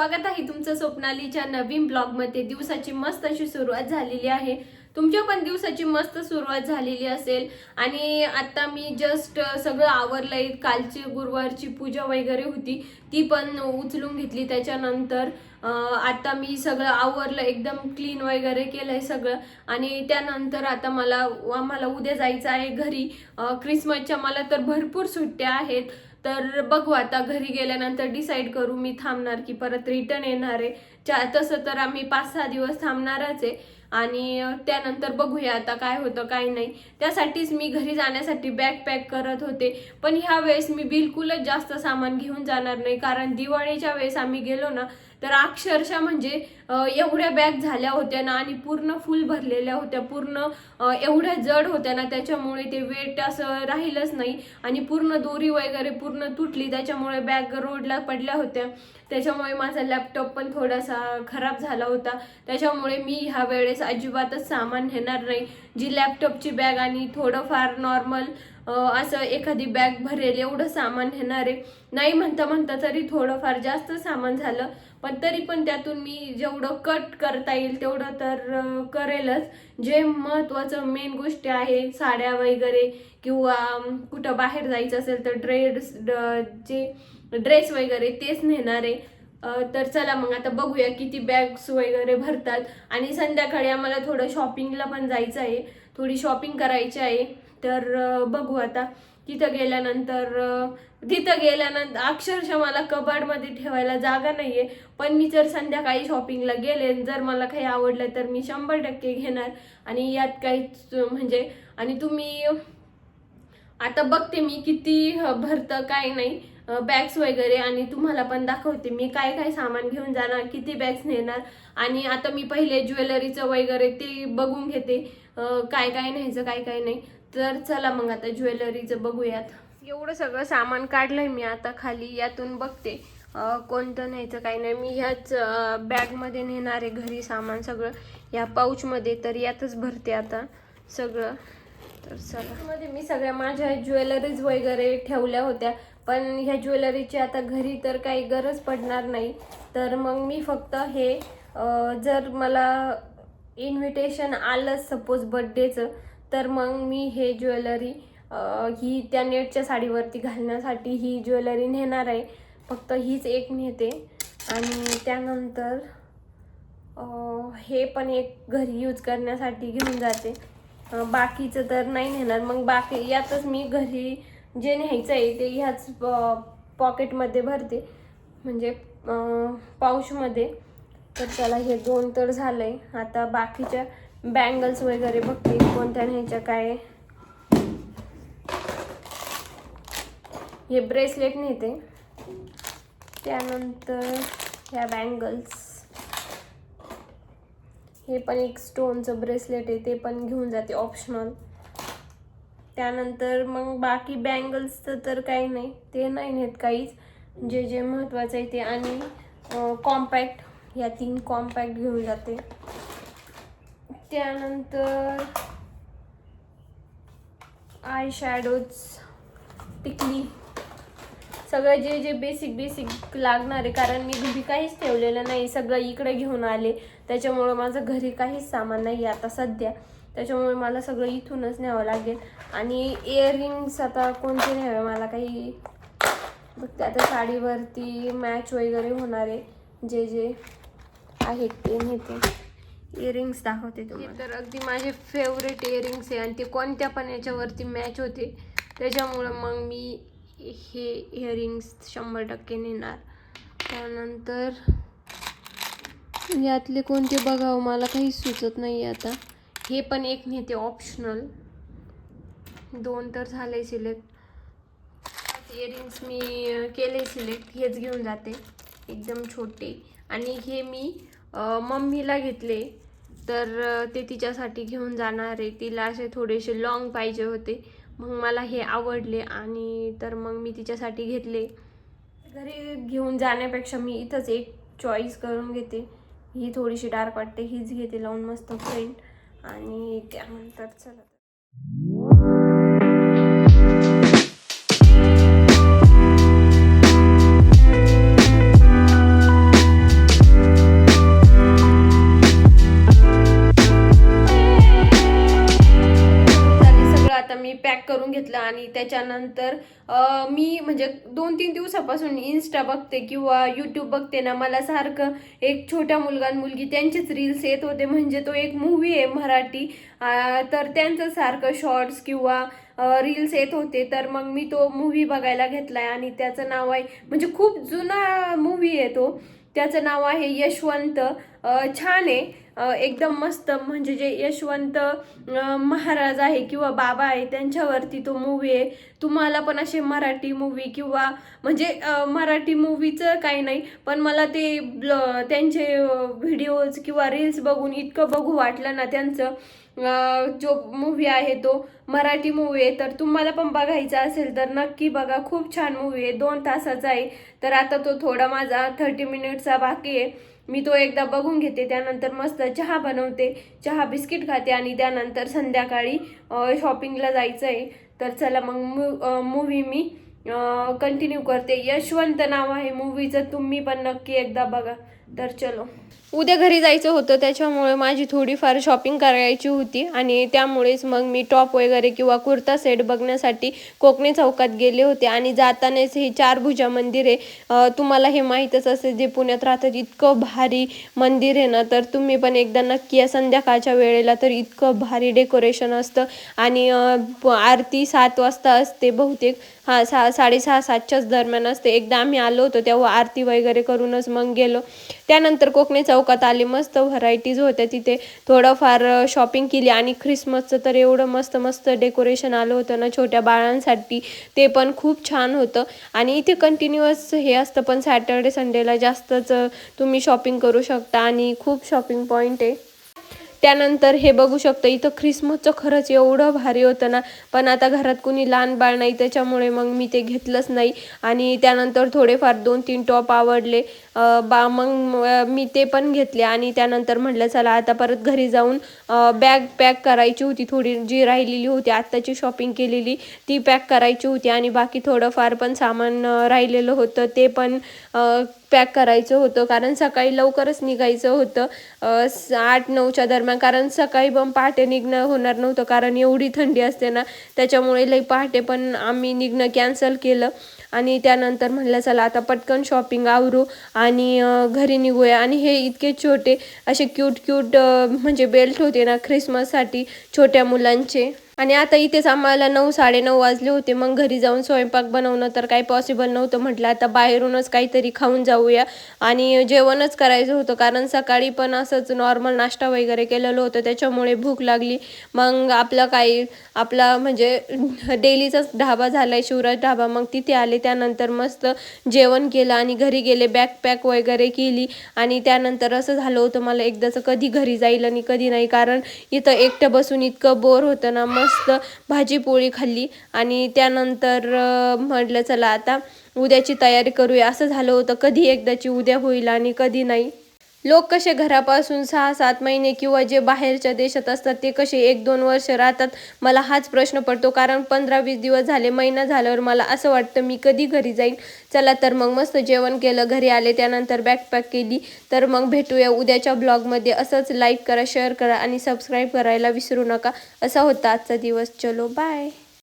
स्वागत आहे तुमचं स्वप्नालीच्या नवीन ब्लॉगमध्ये। दिवसाची मस्त अशी सुरुवात झालेली आहे। तुमच्या पण दिवसाची मस्त सुरुवात झालेली असेल। आणि आता मी जस्ट सगळं आवरलंय। कालची गुरुवारची पूजा वगैरे होती ती पण उचलून घेतली। त्याच्यानंतर आता मी सगळं आवरलं, एकदम क्लीन वगैरे केलंय सगळं। आणि त्यानंतर आता आम्हाला उद्या जायचं आहे घरी। क्रिसमसच्या मला तर भरपूर सुट्ट्या आहेत, तर बघू आता घरी गेल्यानंतर डिसाईड करू मी थांबणार की परत रिटर्न येणार आहे। तसं तर आम्ही 5-6 दिवस थांबणारच आहे आणि त्यानंतर बघूया आता काय होतं काय नाही। त्यासाठीच मी घरी जाण्यासाठी बॅग पॅक करत होते। पण ह्या वेळेस मी बिलकुलच जास्त सामान घेऊन जाणार नाही, कारण दिवाळीच्या वेळेस आम्ही गेलो ना तर अक्षरशः म्हणजे एवढ्या बॅग झाल्या होत्या ना आणि पूर्ण फुल भरलेल्या होत्या, पूर्ण एवढ्या जड होत्या ना, त्याच्यामुळे ते वेट असं राहिलंच नाही आणि पूर्ण दोरी वगैरे पूर्ण तुटली, त्याच्यामुळे बॅग रोडला पडल्या होत्या। त्याच्यामुळे माझा लॅपटॉप पण थोडासा खराब झाला होता। त्याच्यामुळे मी ह्या वेळेस अजिबातच सामान नेणार नाही। जी लॅपटॉपची बॅग आणि थोडंफार नॉर्मल असं एखादी बॅग भरेल एवढं सामान नेणार आहे। नाही म्हणता म्हणता तरी थोडंफार जास्त सामान झालं, पण तरी पण त्यातून मी जेवढं कट करता येईल तेवढं तर करेलच। जे महत्त्वाचं मेन गोष्टी आहे, साड्या वगैरे किंवा कुठं बाहेर जायचं असेल तर ड्रेस वगैरे तेच नेणार आहे। तर चला मग आता बघूया किती बॅग्स वगैरे भरतात। आणि संध्याकाळी आम्हाला थोडं शॉपिंगला पण जायचं आहे, थोडी शॉपिंग करायची आहे। तर बघू आता तिथं गेल्यानंतर अक्षरशः मला कबाडमध्ये ठेवायला जागा नाहीये। पण मी जर संध्याकाळी शॉपिंगला गेले, जर मला काही आवडलं तर मी 100% घेणार। आणि यात काहीच म्हणजे आणि तुम्ही आता बघते मी किती भरतं काय नाही बॅग्स वगैरे, आणि तुम्हाला पण दाखवते मी काय काय सामान घेऊन जाणार, किती बॅग्स नेणार। आणि आता मी पहिले ज्वेलरीचं वगैरे ते बघून घेते काय काय न्यायचं काय काय नाही। तर चला मग आता ज्वेलरीचं बघूयात। एवढं सगळं सामान काढलंय मी आता खाली, यातून बघते कोणतं न्यायचं काय नाही। मी ह्याच बॅगमध्ये नेणार आहे घरी सामान सगळं, या पाऊचमध्ये, तर यातच भरते आता सगळं। तर चला, मध्ये मी सगळ्या माझ्या ज्वेलरीज वगैरे ठेवल्या होत्या, पण ह्या ज्वेलरीची आता घरी तर काही गरज पडणार नाही। तर मग मी फक्त हे जर मला इन्व्हिटेशन आलं सपोज बर्थडेचं, तर मग मी हे ज्वेलरी ही त्या नेटच्या साडीवरती घालण्यासाठी ही ज्वेलरी नेणार आहे। फक्त हीच एक नेते आणि त्यानंतर हे पण एक घरी यूज करण्यासाठी घेऊन जाते। बाकीचं तर नाही नेणार। मग बाकी यातच मी घरी जे न्यायचं आहे ते ह्याच पॉकेटमध्ये भरते, म्हणजे पाऊचमध्ये। तर चला, हे 2 तर झालंय। आता बाकीच्या बँगल्स वगैरे बघते कोणत्या न्यायच्या काय। हे ब्रेसलेट नेते, त्यानंतर ह्या बँगल्स, हे पण एक स्टोनचं ब्रेसलेट आहे ते पण घेऊन जाते ऑप्शनल। त्यानंतर मग बाकी बँगल्सचं तर काही नाही, ते नाही नेत काहीच, जे महत्त्वाचं आहे ते। आणि कॉम्पॅक्ट, ह्या 3 कॉम्पॅक्ट घेऊन जाते। त्यानंतर आय शॅडोज, टिकली, सगळं जे बेसिक लागणार आहे, कारण मी घरी काहीच ठेवलेलं नाही, सगळं इकडे घेऊन आले। त्याच्यामुळे माझं घरी काहीच सामान नाही आता सध्या, त्याच्यामुळे मला सगळं इथूनच न्यावं लागेल। आणि इयरिंग्स आता कोणते न्यावे, मला काही बघते आता साडीवरती मॅच वगैरे होणारे जे आहेत ते नेते। इयरिंग्स दाखवते तुम्हाला, तर अगदी माझे फेवरेट इयरिंग्स आहे आणि ते कोणत्या पण याच्यावरती मॅच होते, त्याच्यामुळं मग मी हे इयरिंग्स 100% नेणार। त्यानंतर यातले कोणते बघावं मला काही सुचत नाही आता। हे पण एक नेते ऑप्शनल। 2 तर झाले सिलेक्ट। इयरिंग्स मी केले सिलेक्ट, हेच घेऊन जाते एकदम छोटे। आणि हे मी मम्मीला घेतले, तर ते तिच्यासाठी घेऊन जाणार आहे। तिला असे थोडेसे लॉंग पाहिजे होते, मग मला हे आवडले आणि तर मग मी तिच्यासाठी घेतले। घरी घेऊन जाण्यापेक्षा मी इथंच एक चॉईस करून घेते, ही थोडीशी डार्क वाटते, हीच घेते लावून मस्त फ्रेंड। आणि त्यानंतर चला, आणि त्याच्यानंतर मी म्हणजे 2-3 दिवसापासून इंस्टा बघते किंवा यूट्यूब बघते ना, मला सारखं एक छोटा मुलगा आणि मुलगी त्यांचेच रील्स येत होते. म्हणजे तो एक मूवी आहे मराठी, तर त्यांचं सारखं शॉर्ट्स किंवा रील्स येत होते. तर मग मी तो मूवी बघायला घेतलाय आणि त्याचं नाव आहे, म्हणजे खूप जुना मूवी आहे तो, त्याचं नाव आहे यशवंत. छान आहे, एकदम मस्त. म्हणजे जे यशवंत महाराज आहे किंवा बाबा आहे त्यांच्यावरती तो मूवी आहे. तुम्हाला पण असे मराठी मूवी किंवा म्हणजे मराठी मूवीचं काही नाही, पण मला ते त्यांचे व्हिडिओज किंवा रील्स बघून इतकं बघू वाटलं ना त्यांचं. जो मूवी आहे तो मराठी मूवी आहे, तर तुम्हाला पण बघायचा असेल तर नक्की बघा. खूप छान मूवी आहे, 2 तासाचा आहे. तर आता तो थोडा माझा 30 मिनिटचा बाकी आहे. मी तो एकदा बघून घेते, त्यानंतर मस्त चहा बनवते, चहा बिस्किट खाते आणि त्यानंतर संध्याकाळी शॉपिंगला जायचं आहे. तर चला मग मूवी मी कंटिन्यू करते. यशवंत नाव आहे मूवीचं, तुम्ही पण नक्की एकदा बघा. तर चलो, उद्या घरी जायचं होतं, त्याच्यामुळे माझी थोडीफार शॉपिंग करायची होती आणि त्यामुळेच मग मी टॉप वगैरे किंवा कुर्ता सेट बघण्यासाठी कोकणे चौकात गेले होते. आणि जातानाच हे चारभुजा मंदिर आहे, तुम्हाला हे माहीतच असेल, जे पुण्यात राहतात. इतकं भारी मंदिर आहे ना, तर तुम्ही पण एकदा नक्की या. संध्याकाळच्या वेळेला तर इतकं भारी डेकोरेशन असतं आणि आरती 7 वाजता असते बहुतेक, 6:30-7च्याच दरम्यान असते. एकदा आम्ही आलो होतो तेव्हा आरती वगैरे करूनच मग गेलो. त्यानंतर कोकणे चौकात आले, मस्त व्हरायटीज होत्या तिथे, थोडंफार शॉपिंग केली. आणि ख्रिसमसचं तर एवढं मस्त मस्त डेकोरेशन आलं होतं ना छोट्या बाळांसाठी, ते पण खूप छान होतं. आणि इथे कंटिन्युअस हे असतं, पण सॅटर्डे संडेला जास्तच तुम्ही शॉपिंग करू शकता आणि खूप शॉपिंग पॉईंट आहे. त्यानंतर हे बघू शकतो, इथं ख्रिसमसचं खरंच एवढं भारी होतं ना, पण आता घरात कुणी लहान बाळ नाही, त्याच्यामुळे मग मी ते घेतलंच नाही. आणि त्यानंतर थोडेफार 2-3 टॉप आवडले, मग मी ते पण घेतले. आणि त्यानंतर म्हटलं चला आता परत घरी जाऊन बॅग पॅक करायची होती, थोडी जी राहिलेली होती आत्ताची शॉपिंग केलेली ती पॅक करायची होती. आणि बाकी थोडंफार पण सामान राहिलेलं होतं ते पण पॅक करायचं होतं, कारण सकाळी लवकरच निघायचं होतं, 8-9च्या दरम्यान. कारण सकाळी पण पहाटे निघणं होणार नव्हतं, कारण एवढी थंडी असते ना, त्याच्यामुळे लई पहाटे पण आम्ही निघणं कॅन्सल केलं. आणि त्यानंतर म्हटलं चला आता पटकन शॉपिंग आवरू आणि घरी निघूया. आणि हे इतके छोटे असे क्यूट म्हणजे बेल्ट होते ना ख्रिसमससाठी छोट्या मुलांचे. आणि आता इथेच आम्हाला 9-9:30 वाजले होते. मग घरी जाऊन स्वयंपाक बनवणं तर काही पॉसिबल नव्हतं. म्हटलं आता बाहेरूनच काहीतरी खाऊन जाऊया आणि जेवणच करायचं होतं, कारण सकाळी पण असंच नॉर्मल नाश्ता वगैरे केलेलं होतं, त्याच्यामुळे भूक लागली. मग आपला म्हणजे डेलीचाच ढाबा झालाय, शिवराज ढाबा, मग तिथे आले. त्यानंतर मस्त जेवण केलं आणि घरी गेले, बॅग पॅक वगैरे केली. आणि त्यानंतर असं झालं होतं मला एकदाचं कधी घरी जाईल आणि कधी नाही, कारण इथं एकटं बसून इतकं बोर होतं ना. मस्त भाजी पोळी खाल्ली आणि त्यानंतर म्हटलं चला आता उद्याची तयारी करूया. असं झालं होतं कधी एकदाची उद्या होईल आणि कधी नाही. लोक कसे घरापासून 6-7 महिने किंवा जे बाहेरच्या देशात असतात ते कसे 1-2 वर्ष राहतात, मला हाच प्रश्न पडतो. कारण 15-20 दिवस झाले, महिना झाल्यावर मला असं वाटतं मी कधी घरी जाईन. चला तर मग मस्त जेवण केलं, घरी आले, त्यानंतर बॅकपॅक केली. तर मग भेटूया उद्याच्या ब्लॉगमध्ये. असंच लाईक करा, शेअर करा आणि सबस्क्राईब करायला विसरू नका. असा होता आजचा दिवस. चलो बाय.